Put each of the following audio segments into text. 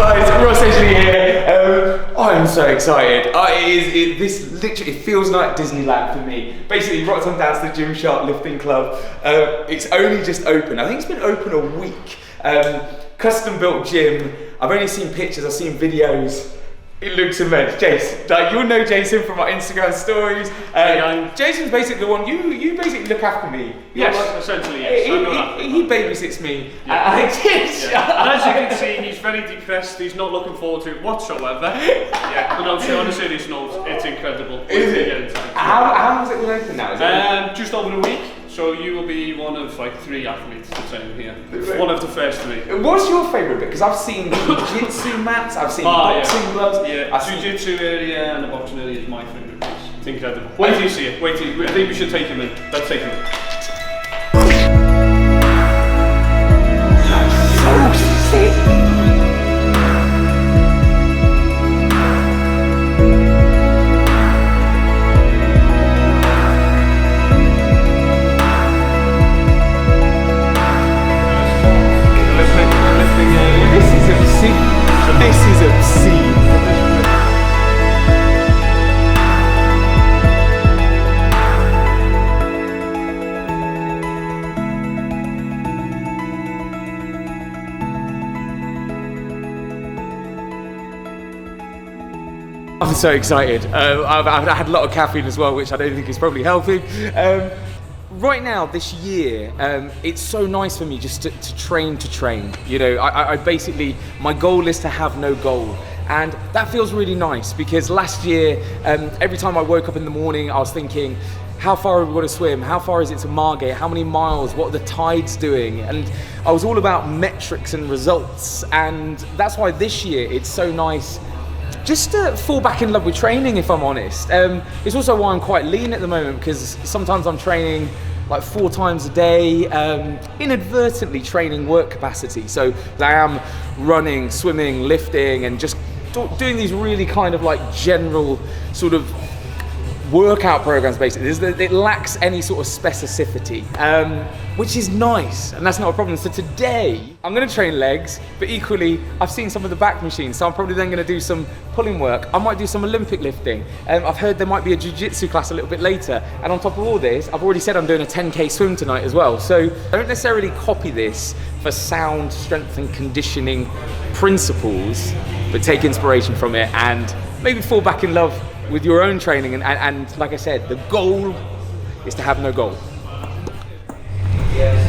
guys, Ross Edgley here. I'm so excited. This literally feels like Disneyland for me. Basically, rocked on down to the Gymshark lifting club. It's only just open. I think it's been open a week. Custom built gym. I've only seen pictures, I've seen videos. It looks immense. Jason, like, you'll know Jason from my Instagram stories. Jason's basically the one, you basically look after me. Yes, essentially, yes. He babysits me. Yeah. And as you can see, he's very depressed. He's not looking forward to it whatsoever. Yeah, but on a serious note, it's incredible. How long has it been open now? Is it just over a week. So you will be one of like 3 athletes to train here. One of the first 3. What's your favourite bit? Because I've seen jiu-jitsu mats, I've seen boxing gloves. Yeah, jiu-jitsu area and the boxing area is my favourite place. It's incredible. Wait till you see it. I think we should take him in. Let's take him in. So sick. This is obscene. I'm so excited. I've had a lot of caffeine as well, which I don't think is probably helping. Right now, this year, it's so nice for me just to train. You know, I basically, my goal is to have no goal. And that feels really nice because last year, every time I woke up in the morning, I was thinking, how far are we going to swim? How far is it to Margate? How many miles? What are the tides doing? And I was all about metrics and results. And that's why this year, it's so nice just to fall back in love with training, if I'm honest. It's also why I'm quite lean at the moment, because sometimes I'm training like 4 times a day, inadvertently training work capacity. So I am running, swimming, lifting, and just doing these really kind of like general sort of workout programs basically. It lacks any sort of specificity, which is nice, and that's not a problem. So today I'm going to train legs, but equally I've seen some of the back machines, so I'm probably then going to do some pulling work. I might do some Olympic lifting. I've heard there might be a jiu-jitsu class a little bit later, and on top of all this, I've already said I'm doing a 10k swim tonight as well. So I don't necessarily copy this for sound strength and conditioning principles, but take inspiration from it and maybe fall back in love with your own training, and like I said, the goal is to have no goal.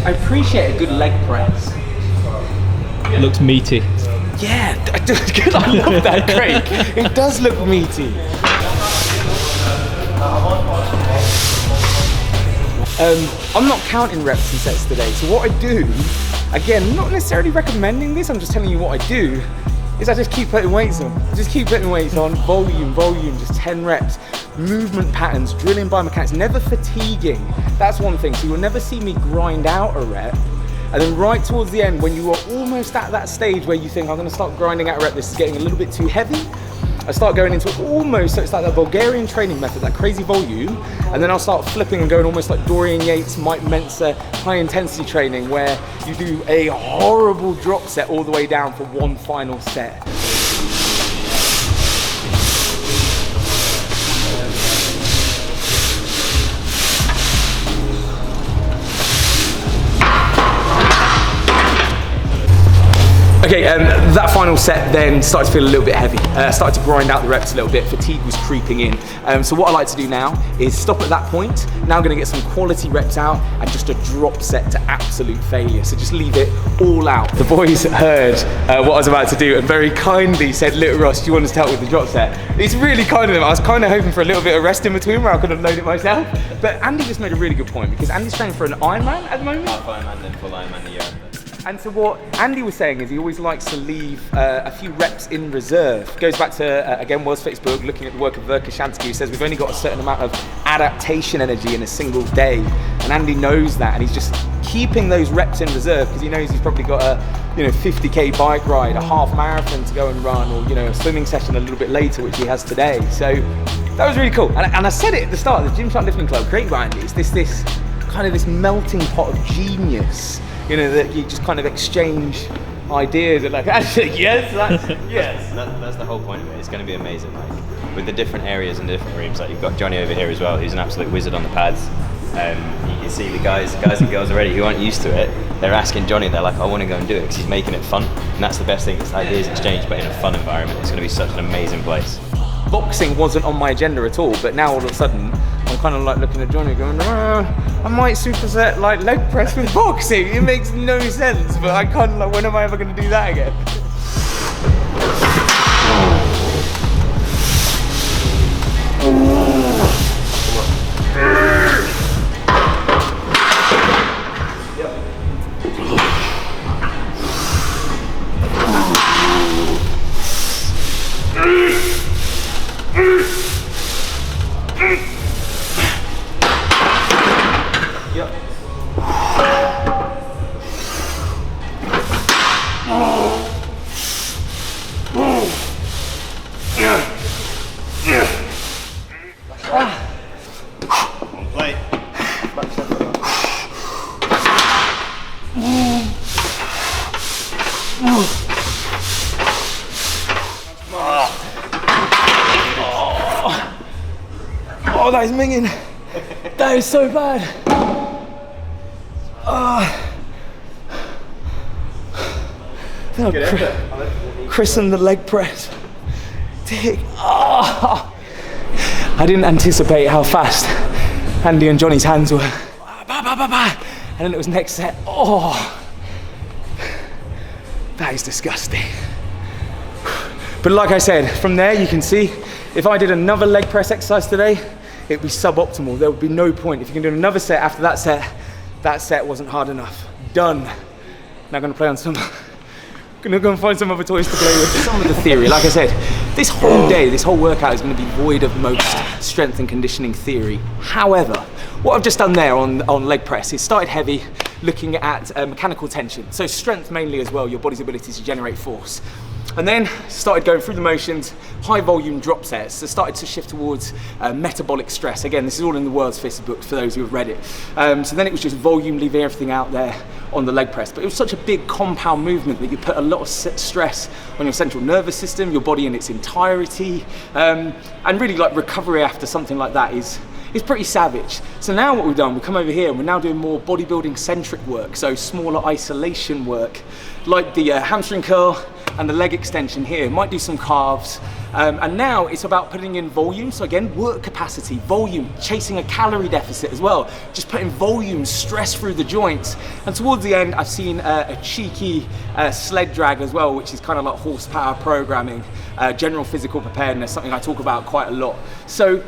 I appreciate a good leg press. It looks meaty. Yeah, I love that, Craig. It does look meaty. I'm not counting reps and sets today, so what I do, again, not necessarily recommending this, I'm just telling you what I do, is I just keep putting weights on. Just keep putting weights on, volume, just 10 reps. Movement patterns, drilling biomechanics, never fatiguing. That's one thing. So you'll never see me grind out a rep. And then right towards the end, when you are almost at that stage where you think, I'm gonna start grinding out a rep, this is getting a little bit too heavy, I start going into almost, so it's like that Bulgarian training method, that crazy volume, and then I'll start flipping and going almost like Dorian Yates, Mike Mentzer, high intensity training, where you do a horrible drop set all the way down for one final set. Okay, that final set then started to feel a little bit heavy. Started to grind out the reps a little bit, fatigue was creeping in. So what I like to do now is stop at that point. Now I'm gonna get some quality reps out and just a drop set to absolute failure. So just leave it all out. The boys heard what I was about to do and very kindly said, "Little Ross, do you want us to help with the drop set?" It's really kind of them. I was kind of hoping for a little bit of rest in between where I could have loaded it myself. But Andy just made a really good point, because Andy's training for an Ironman at the moment. Half Ironman, then full Ironman, yeah. And so what Andy was saying is he always likes to leave a few reps in reserve. Goes back to, again, WORLD'S FITTEST BOOK, looking at the work of Shansky, who says we've only got a certain amount of adaptation energy in a single day. And Andy knows that, and he's just keeping those reps in reserve because he knows he's probably got a 50k bike ride, a half marathon to go and run, or a swimming session a little bit later, which he has today. So that was really cool. And I said it at the start, the Gymshark Lifting Club, created by Andy, it's this kind of this melting pot of genius. That you just kind of exchange ideas and like, actually, yes, yes. That's the whole point of it. It's going to be amazing. Like with the different areas and different rooms. Like you've got Johnny over here as well, who's an absolute wizard on the pads. You can see the guys and girls already who aren't used to it. They're asking Johnny. They're like, I want to go and do it because he's making it fun. And that's the best thing. It's ideas exchange, but in a fun environment. It's going to be such an amazing place. Boxing wasn't on my agenda at all, but now all of a sudden I'm kind of like looking at Johnny going, I might superset like leg press with boxing. It makes no sense, but I kind of like, when am I ever going to do that again? Oh, that is minging. That is so bad. Christen the leg press. Dick. Oh. I didn't anticipate how fast Andy and Johnny's hands were. And then it was next set. Oh, that is disgusting. But like I said, from there you can see, if I did another leg press exercise today, it'd be suboptimal. There would be no point. If you can do another set after that set wasn't hard enough. Done. Now gonna play on some, gonna go and find some other toys to play with. Some of the theory, like I said, this whole day, this whole workout is gonna be void of most strength and conditioning theory. However, what I've just done there on leg press is started heavy, looking at mechanical tension. So strength mainly as well, your body's ability to generate force. And then started going through the motions, high volume drop sets. So started to shift towards metabolic stress. Again, this is all in the World's Fittest Book for those who have read it. So then it was just volume, leaving everything out there on the leg press. But it was such a big compound movement that you put a lot of stress on your central nervous system, your body in its entirety. And really like recovery after something like that is pretty savage. So now what we've done, we come over here and we're now doing more bodybuilding centric work. So smaller isolation work, like the hamstring curl and the leg extension here. Might do some calves. And now it's about putting in volume. So again, work capacity, volume, chasing a calorie deficit as well. Just putting volume, stress through the joints. And towards the end, I've seen a cheeky sled drag as well, which is kind of like horsepower programming, general physical preparedness, something I talk about quite a lot. So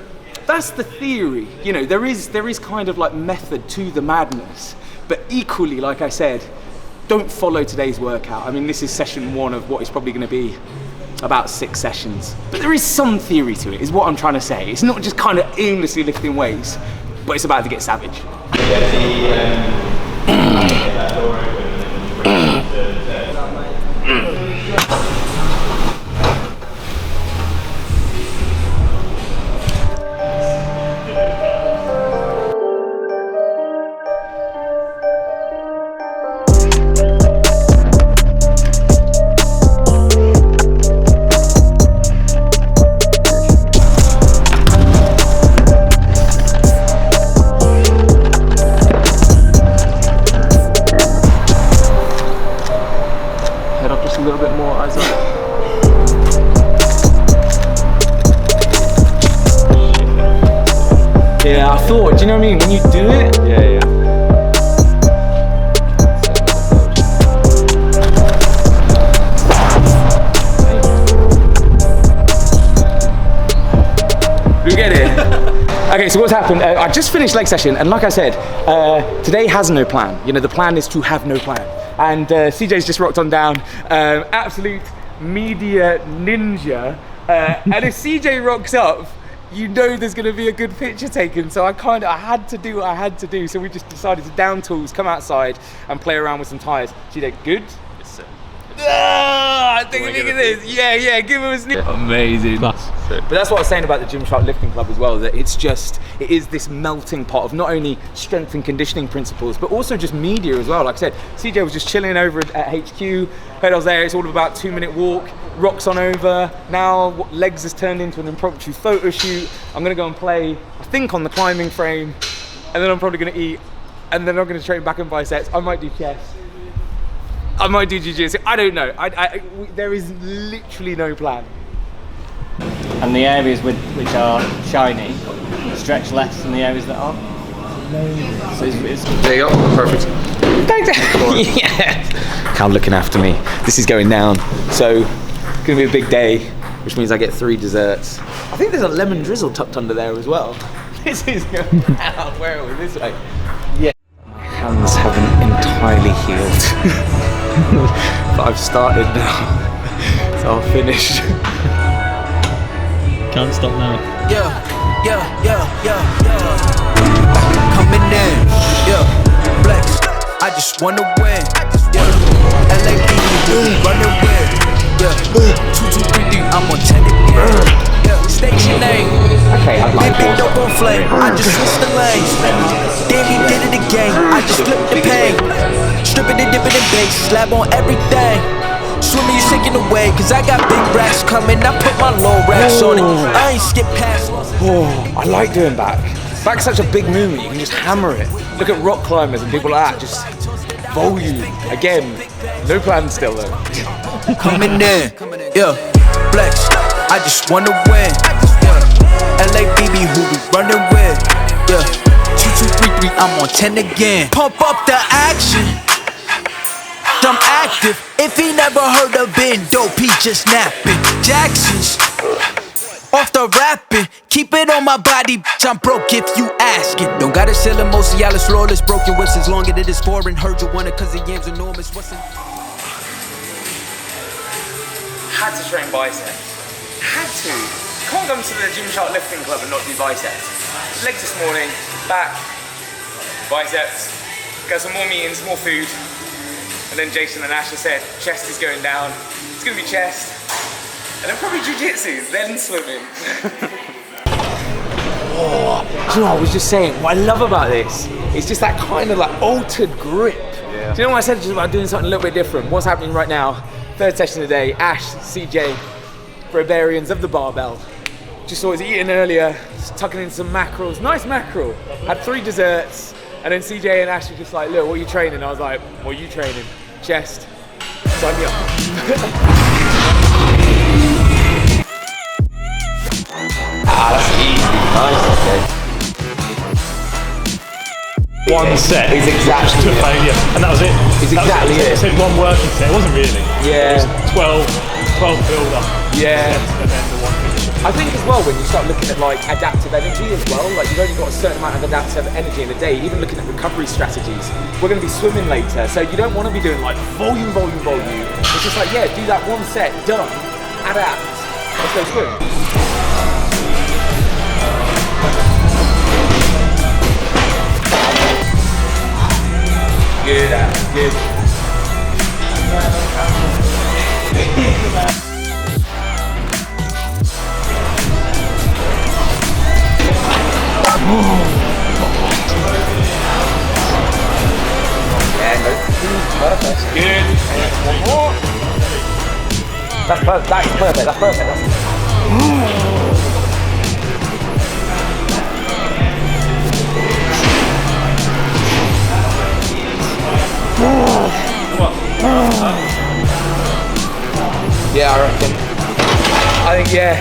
that's the theory. You know, there is kind of like method to the madness, but equally, like I said, don't follow today's workout. I mean, this is session 1 of what is probably going to be about 6 sessions. But there is some theory to it, is what I'm trying to say. It's not just kind of aimlessly lifting weights, but it's about to get savage. A little bit more, eyes up. Yeah, I thought, do you know what I mean? When you do it, Yeah. you get it. Okay, so what's happened? I just finished leg session, and like I said, today has no plan. You know, the plan is to have no plan. And CJ's just rocked on down, absolute media ninja. And if CJ rocks up, you know there's going to be a good picture taken. So I had to do what I had to do. So we just decided to down tools, come outside and play around with some tires. CJ, good? Yes, sir. I think of this. Yeah, give him a sneak. Amazing. Class. But that's what I was saying about the Gymshark Lifting Club as well, that it is this melting pot of not only strength and conditioning principles, but also just media as well. Like I said, CJ was just chilling over at HQ, heard I was there, it's all about 2-minute walk, rocks on over, now legs has turned into an impromptu photo shoot. I'm gonna go and play, I think, on the climbing frame, and then I'm probably gonna eat, and then I'm gonna train back and biceps. I might do chest. I might do jiu-jitsu. I don't know. There is literally no plan. And the areas which are shiny stretch less than the areas that are. So it's There you go. Perfect. Thanks. Yes. Cal looking after me. This is going down. So it's gonna be a big day, which means I get 3 desserts. I think there's a lemon drizzle tucked under there as well. This is going down. Where are we? This way. Yeah. My hands haven't entirely healed. But I've started now. So I'll finish. Can't stop now. Yeah. Coming in, flex. I just wanna win. LA running with. 2, 2, 3, 3. I'm on 10 again. Station name. Okay, I like Big dope on flame. I just switched the lanes. Damn, he did it again. I just flipped the pain. Stripping and dipping in base. Slab on everything. Swimming, you taking away. Cause I got big racks coming. I put my low racks on it. I ain't skip past. Oh, I like doing back. Back's such a big movement, you can just hammer it. Look at rock climbers and people like that, just volume. Again, no plan still though. Coming in, flex. I just wanna win. LA BB, who we running with? 2, 2, 3, 3. I'm on 10 again. Pump up the action. I'm active. If he never heard of being dope, he just napping. Jackson's off the rapping, keep it on my body, bitch, I'm broke if you asking. Don't gotta sell them, most of y'all is flawless. Broken whips as long as it is foreign. Heard you want it cause the yam's enormous. What's in... Had to train biceps. Had to. Can't come to the Gymshark Lifting Club and not do biceps. Legs this morning, back, biceps. Got some more meetings, more food. And then Jason and Asher said, chest is going down. It's gonna be chest. And then probably jiu-jitsu, then swimming. Oh, do you know what I was just saying? What I love about this is just that kind of like altered grip. Yeah. Do you know what I said just about doing something a little bit different? What's happening right now? 3rd session of the day, Ash, CJ, barbarians of the barbell. Just saw us eating earlier, just tucking in some mackerels, nice mackerel. Had 3 desserts, and then CJ and Ash were just like, look, what are you training? I was like, what are you training? Chest. Sign me up. That's easy. Nice, okay. One set is exactly to failure, and that was it. It's exactly it. It said one working set. It wasn't really. Yeah. It was 12 build up. Yeah. And then the one finish. I think as well when you start looking at like adaptive energy as well, like you've only got a certain amount of adaptive energy in a day, even looking at recovery strategies. We're going to be swimming later, so you don't want to be doing like volume. It's just like, yeah, do that one set, done, adapt, let's go swim. Good, good. Perfect. Good. One more. That's perfect. That's perfect. Yeah, I reckon. I think, yeah.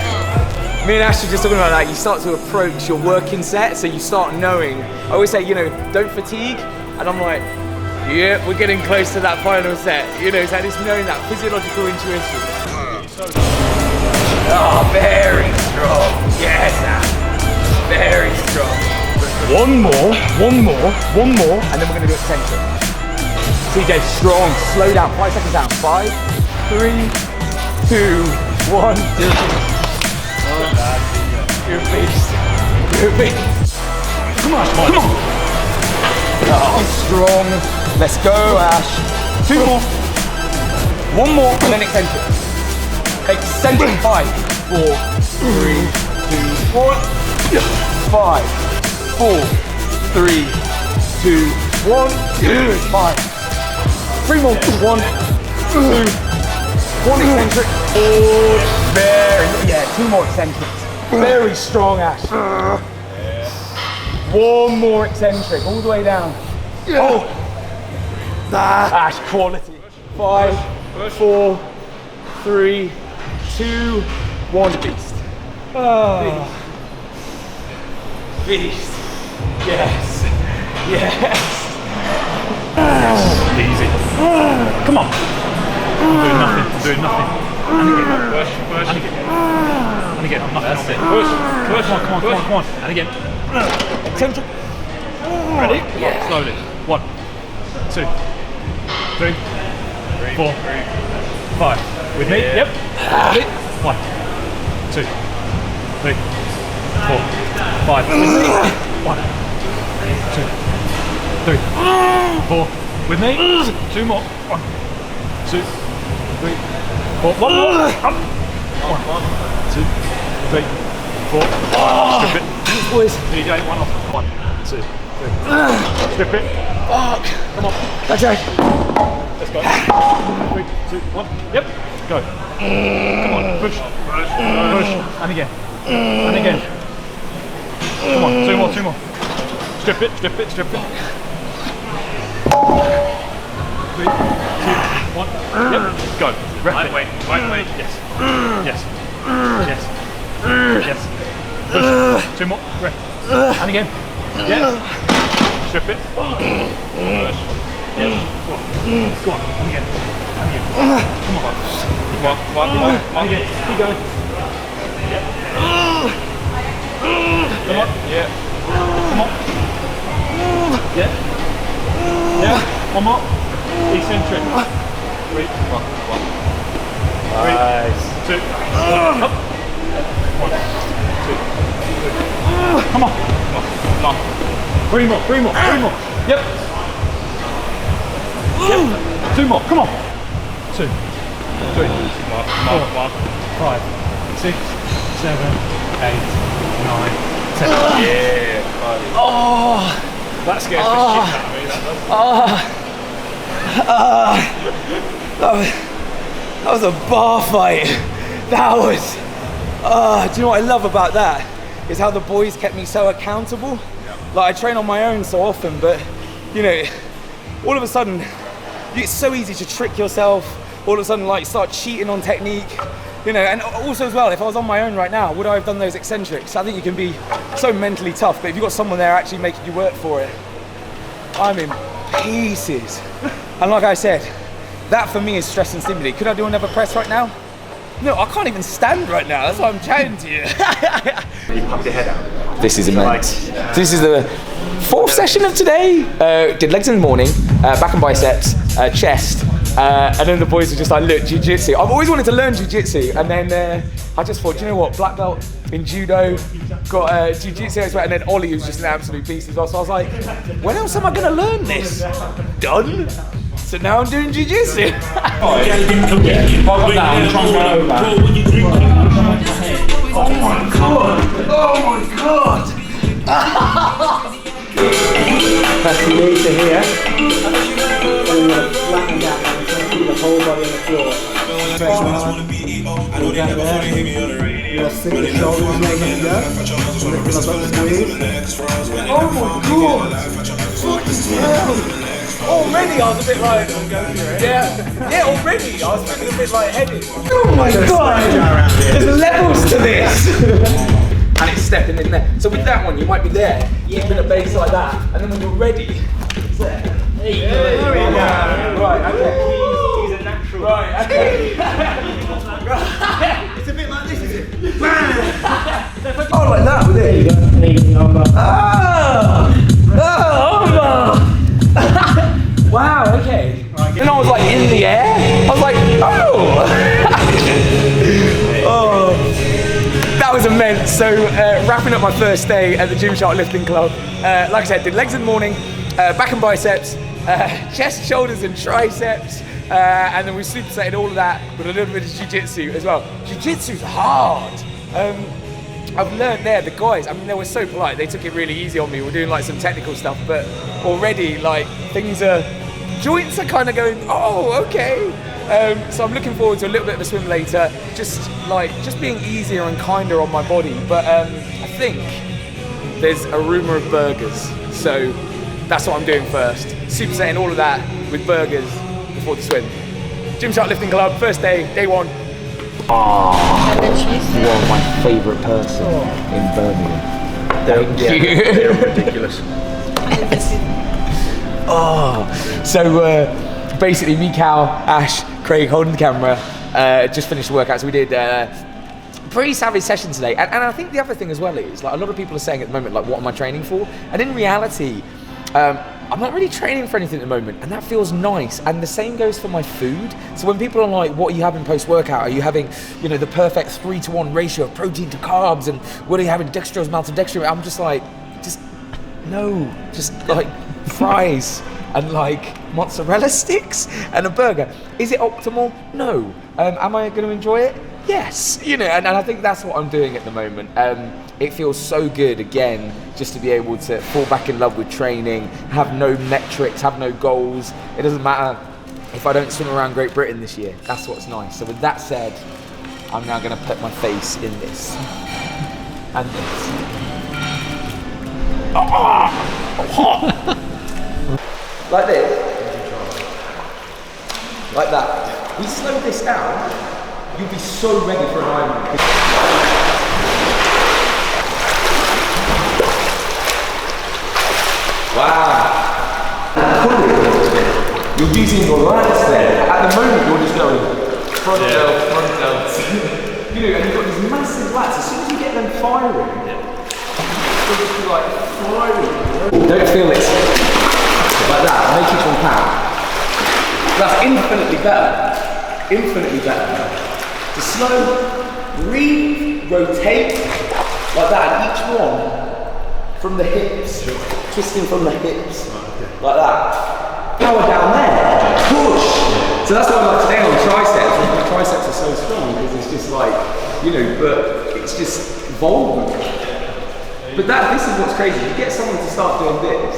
Me and Ash were just talking about that. You start to approach your working set, so you start knowing. I always say, you know, don't fatigue. And I'm like, yeah, we're getting close to that final set. You know, so just knowing that physiological intuition. Oh, very strong. Yes, Ash. Very strong. One more. And then we're going to do extension. CJ, strong. Slow down. 5 seconds down. 5, 3, 2, 1. You're a beast. You're a beast. Come on. Oh, strong. Let's go, Ash. 2 more. One more, and then eccentric. Eccentric, 5, 4, 3, 2, 1. 5, 4, 3, 2, 1. 5. 3 more. 1, 2, 1 eccentric. Very, 2 more eccentrics. Very strong, Ash. 1 more eccentric, all the way down. Oh! Ash, quality. 5, 4, 3, 2, 1. Beast. Beast. Yes. Yes. Easy. Come on. I'm doing nothing. And again. That's it. Push. Come on. And again. Eccentric. Ready? Yeah. Slowly. 1, 2, 3, 4, 5. With me? Yep. Ready? 1, 2, 3, 4, 5. With me? 1, 2, 3, 4. With me? 2 more. 1, 2, 3, 4. 1 more. Up. 1, 2, 3, 4. Strip it. Boys. DJ, 1 off. 1, 2, 3. Strip it. Fuck. Come on. Okay. Let's go. 3, 2, 1. Yep. Go. Come on. Push. And again. And again. Come on. 2 more. Strip it. 3, 2, 1. Yep. Go. Right way. Yes. Push. 2 more. Rest. And again. Yes. Strip it. Push. Yes. Go on. And again. Come on. And again. Keep going. Yep. Come on. Yeah. Come on. Yeah. Yeah. 1 more. Eccentric. 3, 1. Nice. 2. Up. 1, 2, 3. Come on. 3 more. Yep. 2 more. Come on. 2, 3, 4, 5, 6, 7, 8, 9, 10. Yeah. Oh, that scares the shit out of me. That was a bar fight. That was. Do you know what I love about that? Is how the boys kept me so accountable. Like I train on my own so often, but you know, all of a sudden, it's so easy to trick yourself. All of a sudden, like start cheating on technique. You know, and also as well, if I was on my own right now, would I have done those eccentrics? I think you can be so mentally tough, but if you've got someone there actually making you work for it, I'm in pieces. And like I said, that for me is stress and stimuli. Could I do another press right now? No, I can't even stand right now. That's why I'm chatting to you. You pump your head out. This is immense. This is the 4th session of today. Did legs in the morning, back and biceps, chest, and then the boys were just like, look, jiu-jitsu. I've always wanted to learn jiu-jitsu, and then I just thought, do you know what, black belt in judo, got jiu-jitsu expert, and then Ollie was just an absolute beast as well. So I was like, when else am I going to learn this? Done. So now I'm doing jiu-jitsu. Hold down, try and run over. Oh my god! Oh my god! That's the knee to here. And then you're going to flatten that and keep the whole body on the floor. You're going to sink the shoulders, leg in the up. Lift them up the squeeze. Oh my god! Fucking hell! Already I was a bit like, yeah, already I was feeling a bit lightheaded. Oh my god! There's levels to this! And it's stepping in there. So with that one, you might be there, keeping a base like that, and then when you're ready, it's there. There you go. Right, okay. He's a natural. Right, okay. It's a bit like this, is it? Oh, like that with it. Wow, okay. Then I was like in the air. I was like, oh! Oh, that was immense. So wrapping up my first day at the Gymshark lifting club. Like I said, did legs in the morning, back and biceps, chest, shoulders and triceps. and then we supersetted all of that with a little bit of jiu-jitsu as well. Jiu-jitsu's hard. I've learned there, the guys, I mean, they were so polite. They took it really easy on me. We're doing like some technical stuff, but already like joints are kind of going, oh, okay. So I'm looking forward to a little bit of a swim later, just being easier and kinder on my body. But I think there's a rumour of burgers, so that's what I'm doing first. Supersetting all of that with burgers before the swim. Gymshark Lifting Club, first day one. Oh, you are my favourite person in Birmingham. They're ridiculous. So basically me, Cal, Ash, Craig holding the camera, just finished the workout. So we did pretty savage session today. And I think the other thing as well is, like, a lot of people are saying at the moment, like, what am I training for? And in reality, I'm not really training for anything at the moment, and that feels nice. And the same goes for my food. So when people are like, what are you having post-workout? Are you having, you know, the perfect 3-to-1 ratio of protein to carbs? And what are you having, dextrose, maltodextrin? I'm just like, no, just like fries and like mozzarella sticks and a burger. Is it optimal? No. Am I going to enjoy it? Yes. You know, and I think that's what I'm doing at the moment. It feels so good, again, just to be able to fall back in love with training, have no metrics, have no goals. It doesn't matter if I don't swim around Great Britain this year. That's what's nice. So with that said, I'm now going to put my face in this and this. Like this. Like that. We slow this down, you'll be so ready for an Ironman. Wow. You're using your lats there. At the moment, you're just going front delt. You know, and you've got these massive lats. As soon as you get them firing, you'll just be like firing. Don't feel it. Like that. Make each one count. That's infinitely better. Infinitely better. To slow, breathe, rotate, like that. And each one from the hips. Twisting from the hips, like that. Power down there, push. So that's why I'm like today on triceps, my triceps are so strong, because it's just like, you know, but it's just volume. But this is what's crazy. You get someone to start doing this,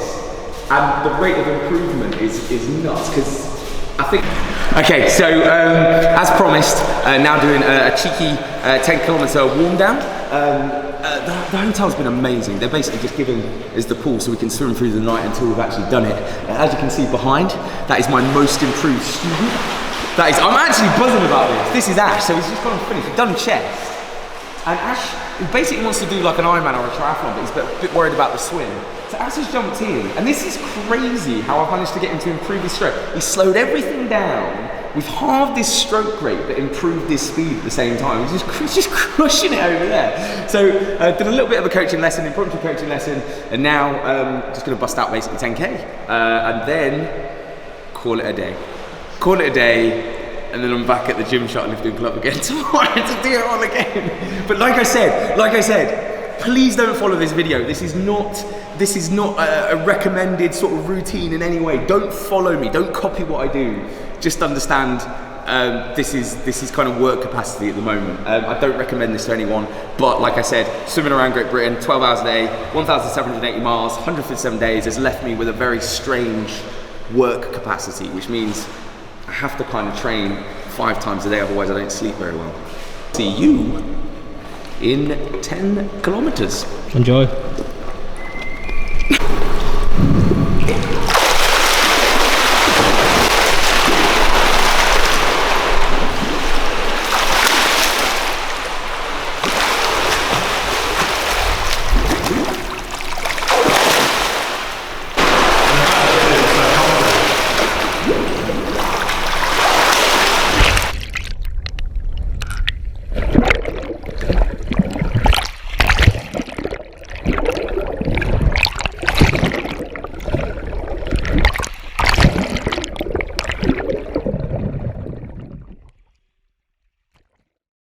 and the rate of improvement is nuts, because I think... Okay, so as promised, now doing a cheeky 10-kilometer warm down. The hotel's been amazing. They're basically just giving us the pool so we can swim through the night until we've actually done it. As you can see behind, that is my most improved student. I'm actually buzzing about this. This is Ash, so he's just gone and finished. He's done chest. And Ash, he basically wants to do like an Ironman or a triathlon, but he's a bit worried about the swim. So Ash has jumped in, and this is crazy how I've managed to get him to improve his stroke. He slowed everything down. We've halved this stroke rate, but improved his speed at the same time. He's just crushing it over there. So did a little bit of a coaching lesson, impromptu coaching lesson, and now just going to bust out basically 10K, and then call it a day. Call it a day, and then I'm back at the Gymshark Lifting Club again tomorrow to do it all again. But like I said, please don't follow this video. This is not a recommended sort of routine in any way. Don't follow me. Don't copy what I do. Just understand this is kind of work capacity at the moment. I don't recommend this to anyone, but like I said, swimming around Great Britain 12 hours a day, 1,780 miles, 157 days has left me with a very strange work capacity, which means I have to kind of train 5 times a day, otherwise I don't sleep very well. See you in 10 kilometers. Enjoy.